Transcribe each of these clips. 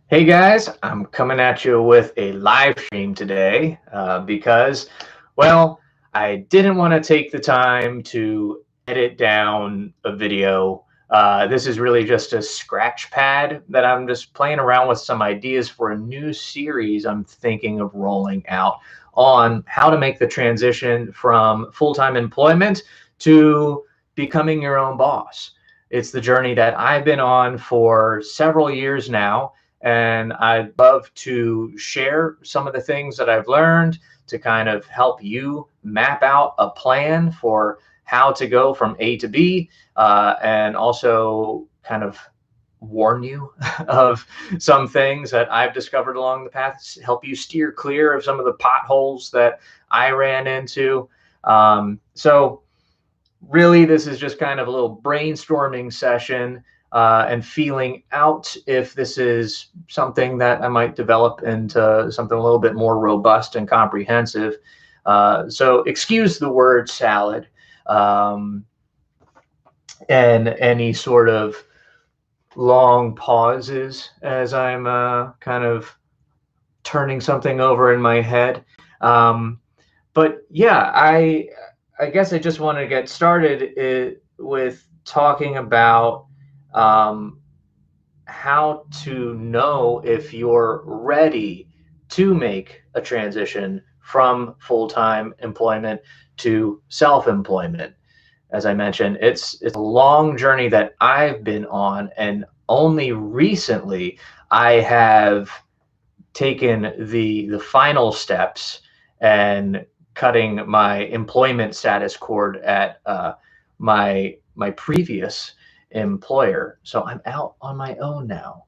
Hey guys, I'm coming at you with a live stream today because, well, I didn't want to take the time to edit down a video. This is really just a scratch pad that I'm just playing around with some ideas for a new series I'm thinking of rolling out on how to make the transition from full-time employment to becoming your own boss. It's the journey that I've been on for several years now, and I'd love to share some of the things that I've learned to kind of help you map out a plan for how to go from A to B, and also kind of warn you of some things that I've discovered along the path, help you steer clear of some of the potholes that I ran into. So really, this is just kind of a little brainstorming session, and feeling out if this is something that I might develop into something a little bit more robust and comprehensive. So excuse the word salad, um, and any sort of long pauses as I'm kind of turning something over in my head. Um, but yeah, I guess I just want to get started with talking about um, how to know if you're ready to make a transition from full-time employment to self-employment. As I mentioned, it's a long journey that I've been on, and only recently I have taken the final steps and cutting my employment status cord at my previous employer. So I'm out on my own now,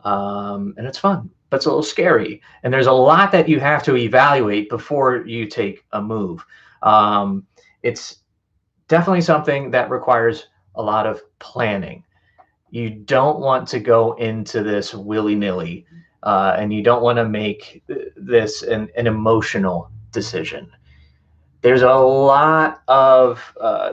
and it's fun, but it's a little scary. And there's a lot that you have to evaluate before you take a move. It's definitely something that requires a lot of planning. You don't want to go into this willy-nilly, and you don't want to make this an emotional decision. There's a lot of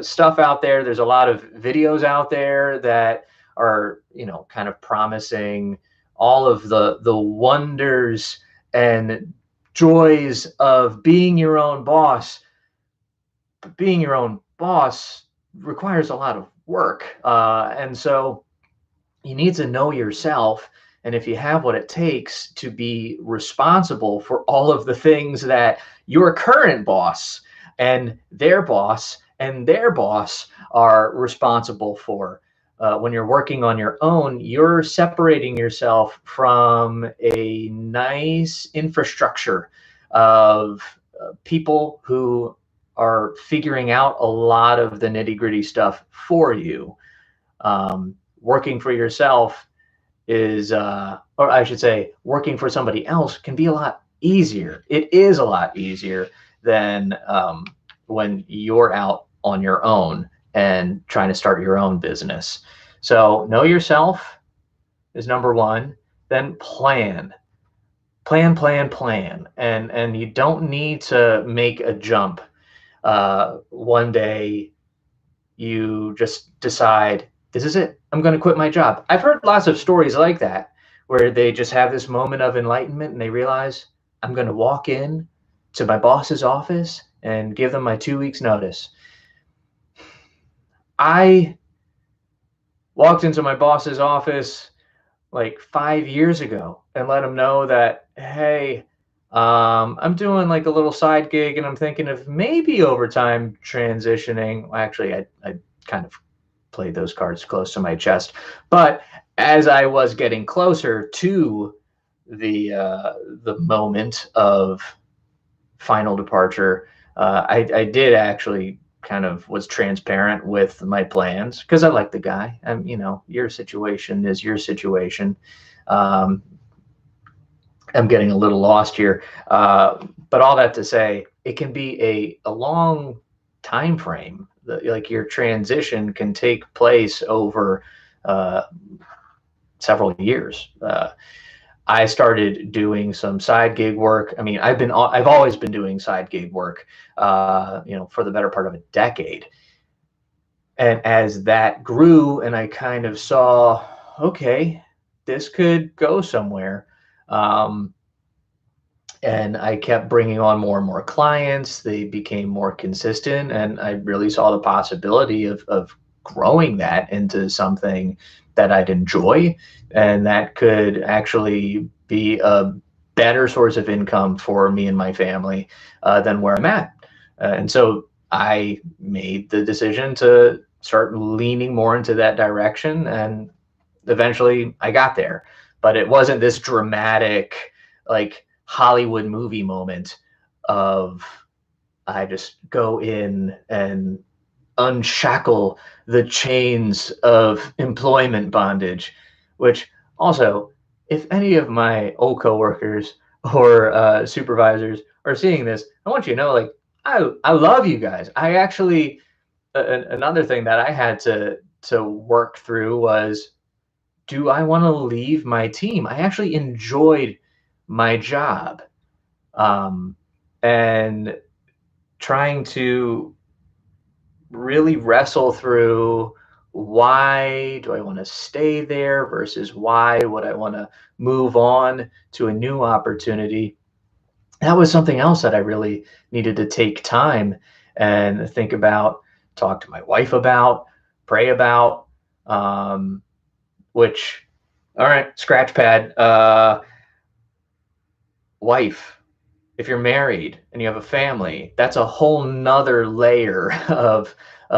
stuff out there. There's a lot of videos out there that are, kind of promising all of the wonders and joys of being your own boss. But being your own boss requires a lot of work, and so you need to know yourself, and if you have what it takes to be responsible for all of the things that your current boss and their boss and their boss are responsible for. When you're working on your own, you're separating yourself from a nice infrastructure of people who are figuring out a lot of the nitty gritty stuff for you. Working for yourself is, or I should say, working for somebody else can be a lot easier. It is a lot easier than when you're out on your own and trying to start your own business. So know yourself is number one. Then plan, and you don't need to make a jump. One day you just decide, this is it. I'm going to quit my job. I've heard lots of stories like that where they just have this moment of enlightenment and they realize, I'm going to walk in to my boss's office and give them my 2 weeks notice. I walked into my boss's office like 5 years ago and let him know that, hey, I'm doing like a little side gig and I'm thinking of maybe over time transitioning. Well, actually, I kind of played those cards close to my chest. But as I was getting closer to the moment of final departure, I did actually kind of was transparent with my plans because I like the guy. And your situation is your situation. Um, I'm getting a little lost here, but all that to say, it can be a long time frame. Like your transition can take place over uh, several years. I started doing some side gig work. I mean, I've always been doing side gig work, for the better part of a decade. And as that grew, and I kind of saw, okay, this could go somewhere. Um, and I kept bringing on more and more clients. They became more consistent, and I really saw the possibility of growing that into something that I'd enjoy and that could actually be a better source of income for me and my family than where I'm at. And so I made the decision to start leaning more into that direction, and eventually I got there. But it wasn't this dramatic, like Hollywood movie moment of I just go in and unshackle the chains of employment bondage, which also, if any of my old coworkers or supervisors are seeing this, I want you to know, like, I love you guys. I actually, another thing that I had to work through was, do I want to leave my team? I actually enjoyed my job, um, and trying to really wrestle through, why do I want to stay there versus why would I want to move on to a new opportunity. That was something else that I really needed to take time and think about, talk to my wife about, pray about, um, which, all right, scratch pad, wife. If you're married and you have a family, that's a whole nother layer of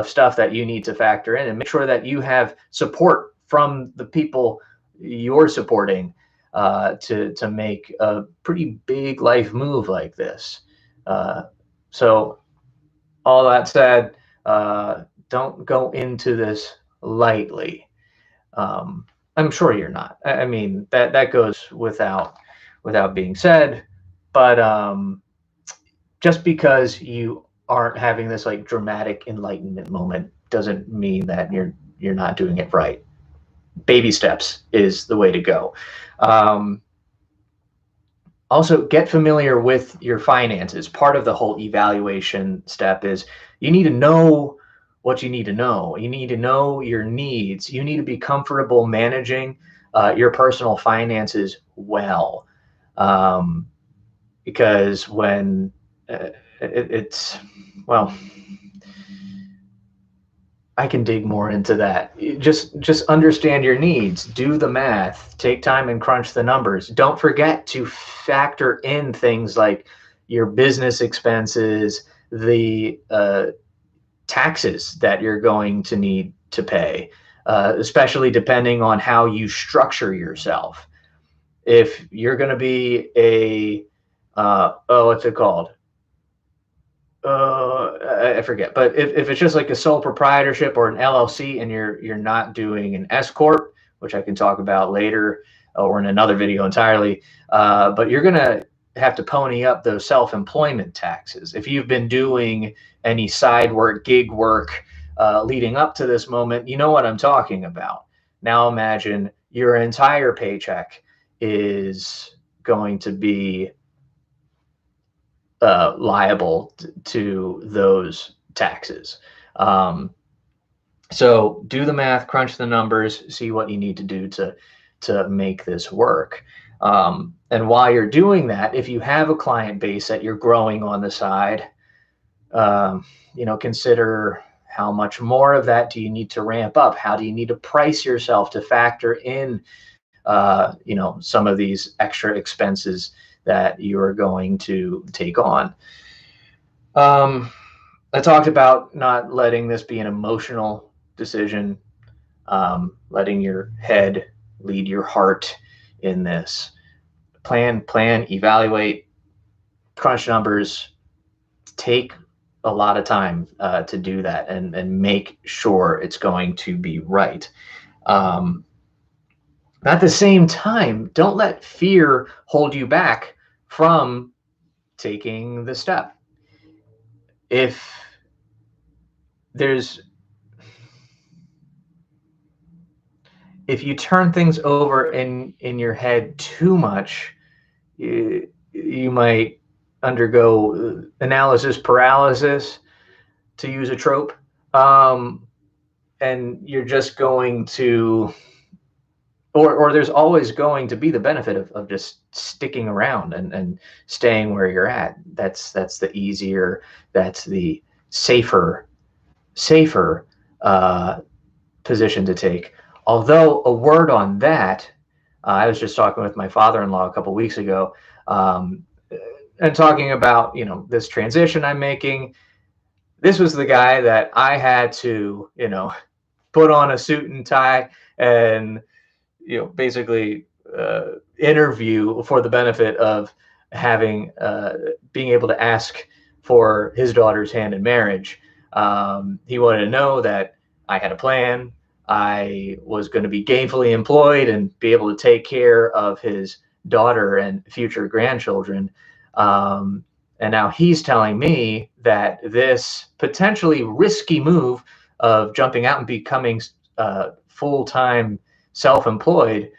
stuff that you need to factor in, and make sure that you have support from the people you're supporting to make a pretty big life move like this. Uh, so all that said, don't go into this lightly. Um, I'm sure you're not. I mean, that goes without being said, but just because you aren't having this like dramatic enlightenment moment doesn't mean that you're not doing it right. Baby steps is the way to go. Um, Also, get familiar with your finances. Part of the whole evaluation step is you need to know what you need to know. You need to know your needs. You need to be comfortable managing your personal finances well. Um, because when it's, well, I can dig more into that. Just understand your needs, do the math, take time and crunch the numbers. Don't forget to factor in things like your business expenses, the taxes that you're going to need to pay, especially depending on how you structure yourself. If you're going to be a what's it called? I forget, but if it's just like a sole proprietorship or an LLC, and you're not doing an S corp, which I can talk about later or in another video entirely, but you're gonna have to pony up those self-employment taxes. If you've been doing any side work, gig work leading up to this moment, you know what I'm talking about. Now imagine your entire paycheck is going to be liable to those taxes. Um, so do the math, crunch the numbers, see what you need to do to make this work. And while you're doing that, if you have a client base that you're growing on the side, consider how much more of that do you need to ramp up? How do you need to price yourself to factor in, some of these extra expenses that you are going to take on. I talked about not letting this be an emotional decision, letting your head lead your heart in this. Plan, evaluate, crunch numbers, take a lot of time to do that, and make sure it's going to be right. At the same time, don't let fear hold you back from taking the step. If there's if you turn things over in your head too much, you might undergo analysis paralysis, to use a trope, and you're just going to or there's always going to be the benefit of just sticking around and staying where you're at. That's the easier, that's the safer uh, position to take. Although a word on that, I was just talking with my father-in-law a couple weeks ago, um, and talking about this transition I'm making. This was the guy that I had to put on a suit and tie and basically interview for the benefit of having being able to ask for his daughter's hand in marriage. He wanted to know that I had a plan. I was going to be gainfully employed and be able to take care of his daughter and future grandchildren. Um, and now he's telling me that this potentially risky move of jumping out and becoming full-time self-employed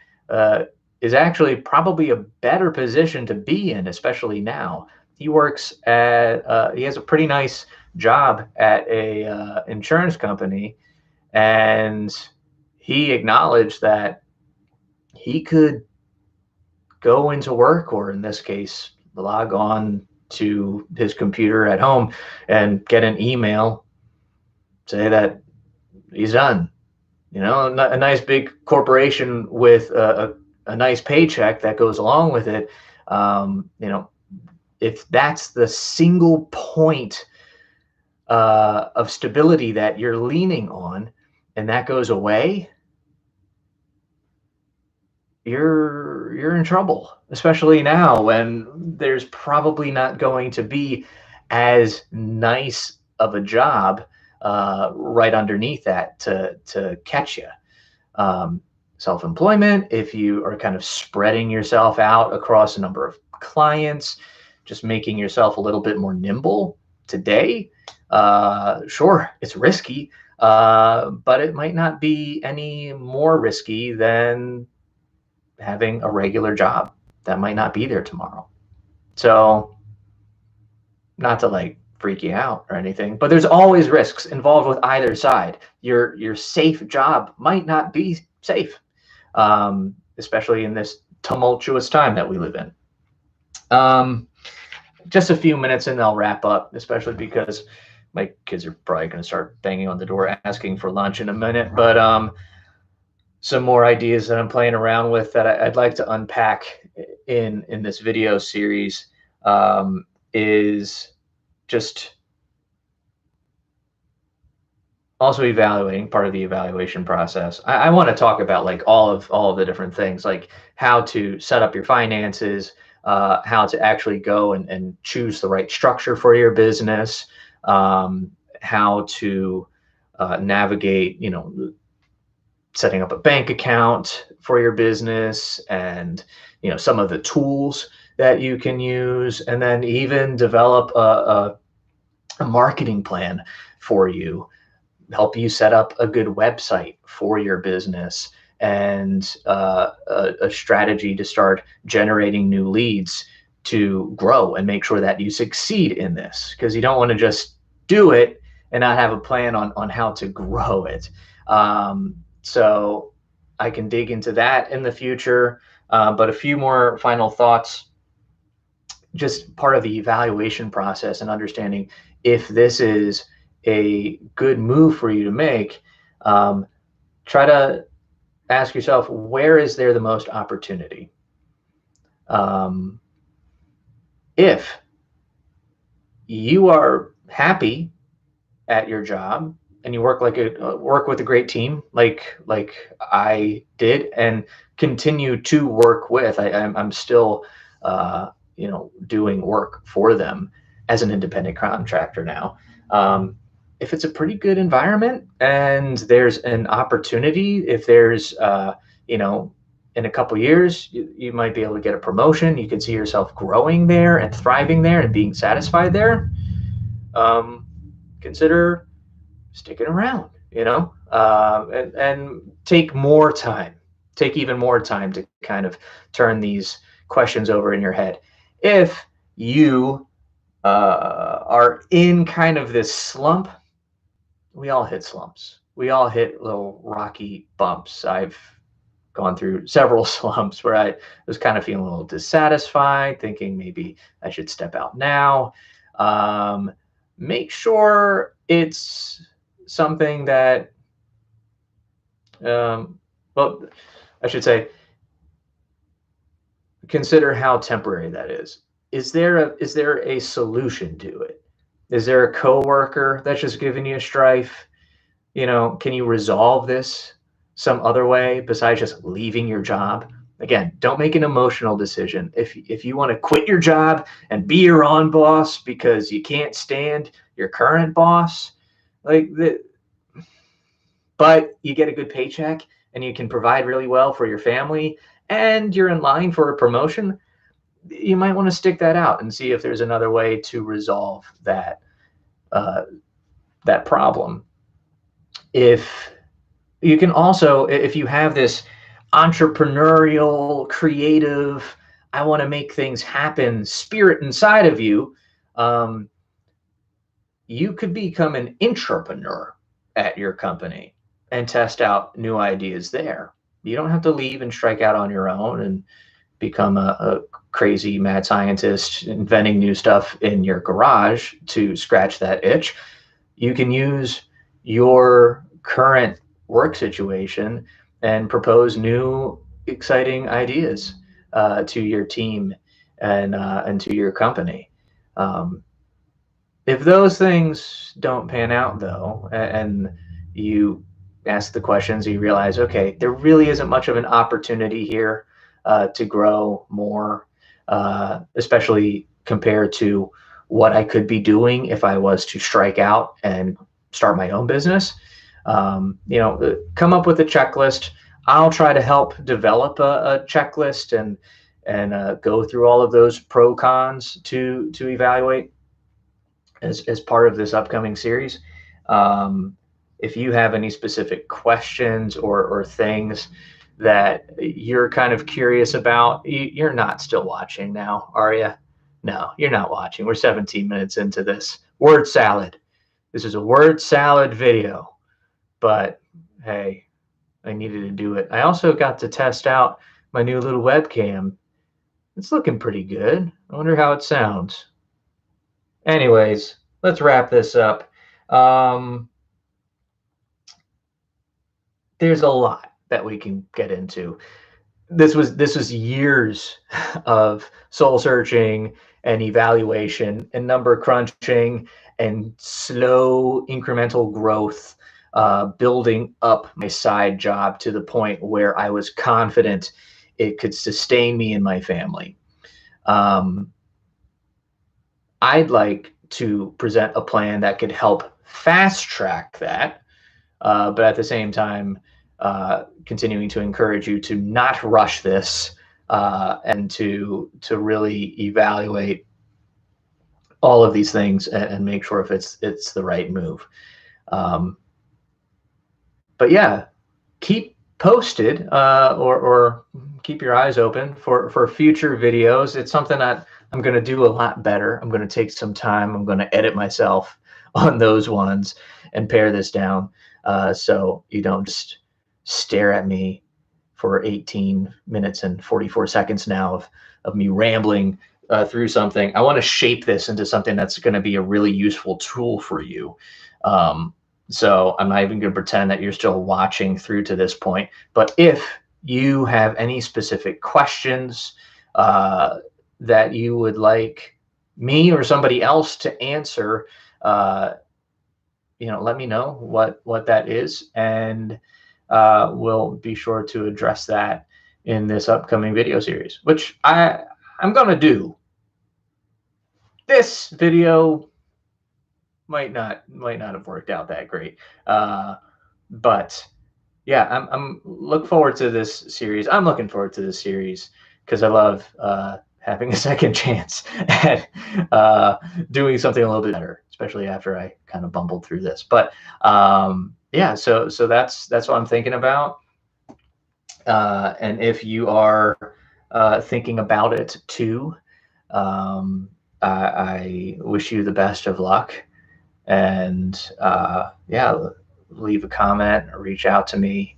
is actually probably a better position to be in, especially now. He works at he has a pretty nice job at a insurance company, and he acknowledged that he could go into work, or in this case log on to his computer at home and get an email say that he's done. A nice big corporation with a nice paycheck that goes along with it. If that's the single point of stability that you're leaning on, and that goes away, you're in trouble, especially now when there's probably not going to be as nice of a job right underneath that to catch you. Self-employment, if you are kind of spreading yourself out across a number of clients, just making yourself a little bit more nimble today, sure, it's risky, but it might not be any more risky than having a regular job that might not be there tomorrow. So, not to like freak you out or anything, but there's always risks involved with either side. Your safe job might not be safe, especially in this tumultuous time that we live in. Just a few minutes and I'll wrap up, especially because my kids are probably going to start banging on the door asking for lunch in a minute. But some more ideas that I'm playing around with that I'd like to unpack in this video series is just also evaluating, part of the evaluation process. I want to talk about like all of the different things, like how to set up your finances, how to actually go and choose the right structure for your business, how to navigate, setting up a bank account for your business, and some of the tools that you can use, and then even develop a marketing plan for you, help you set up a good website for your business, and a strategy to start generating new leads to grow and make sure that you succeed in this, because you don't want to just do it and not have a plan on how to grow it. So I can dig into that in the future, but a few more final thoughts. Just part of the evaluation process and understanding if this is a good move for you to make, try to ask yourself, where is there the most opportunity? If you are happy at your job and you work with a great team, like I did and continue to work with, I'm still doing work for them as an independent contractor now. If it's a pretty good environment and there's an opportunity, if there's in a couple years you might be able to get a promotion, you can see yourself growing there and thriving there and being satisfied there, consider sticking around, and take even more time to kind of turn these questions over in your head. If you are in kind of this slump, we all hit slumps. We all hit little rocky bumps. I've gone through several slumps where I was kind of feeling a little dissatisfied, thinking maybe I should step out now. Um, Make sure it's something that, um, well, I should say, consider how temporary that is. Is there a solution to it? Is there a coworker that's just giving you a strife? Can you resolve this some other way besides just leaving your job? Again, don't make an emotional decision. If you want to quit your job and be your own boss because you can't stand your current boss, like the, but you get a good paycheck and you can provide really well for your family and you're in line for a promotion, you might want to stick that out and see if there's another way to resolve uh, that problem. If you can also, if you have this entrepreneurial, creative, I want to make things happen spirit inside of you, um, you could become an intrapreneur at your company and test out new ideas there. You don't have to leave and strike out on your own and become a crazy mad scientist inventing new stuff in your garage to scratch that itch. You can use your current work situation and propose new exciting ideas to your team and to your company. Um, if those things don't pan out, though, and you ask the questions, you realize, okay, there really isn't much of an opportunity here to grow more, especially compared to what I could be doing if I was to strike out and start my own business. Come up with a checklist. I'll try to help develop a checklist and go through all of those pro cons to evaluate as part of this upcoming series. If you have any specific questions or things that you're kind of curious about, you're not still watching now, are you? No, you're not watching. We're 17 minutes into this word salad. This is a word salad video, but hey, I needed to do it. I also got to test out my new little webcam. It's looking pretty good. I wonder how it sounds. Anyways, let's wrap this up. Um, there's a lot that we can get into. This was years of soul searching and evaluation and number crunching and slow incremental growth, building up my side job to the point where I was confident it could sustain me and my family. Um, I'd like to present a plan that could help fast track that, but at the same time, continuing to encourage you to not rush this and to really evaluate all of these things and make sure if it's the right move. Um, but yeah, keep posted or keep your eyes open for future videos. It's something that I'm going to do a lot better. I'm going to take some time. I'm going to edit myself on those ones and pare this down so you don't just stare at me for 18 minutes and 44 seconds now of me rambling through something. I want to shape this into something that's going to be a really useful tool for you. So I'm not even going to pretend that you're still watching through to this point. But if you have any specific questions that you would like me or somebody else to answer, let me know what that is, and we'll be sure to address that in this upcoming video series, which I'm going to do. This video might not have worked out that great, but yeah, I'm look forward to this series. I'm looking forward to this series because I love having a second chance at doing something a little bit better, especially after I kind of bumbled through this. But yeah, so that's what I'm thinking about. And if you are thinking about it too, I wish you the best of luck. And yeah, leave a comment or reach out to me.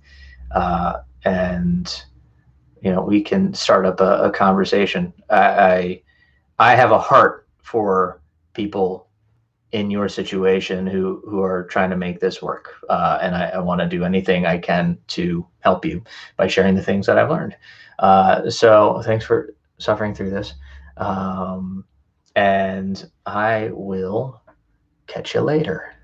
and we can start up a conversation. I have a heart for people in your situation who are trying to make this work, and I want to do anything I can to help you by sharing the things that I've learned. So thanks for suffering through this, and I will catch you later.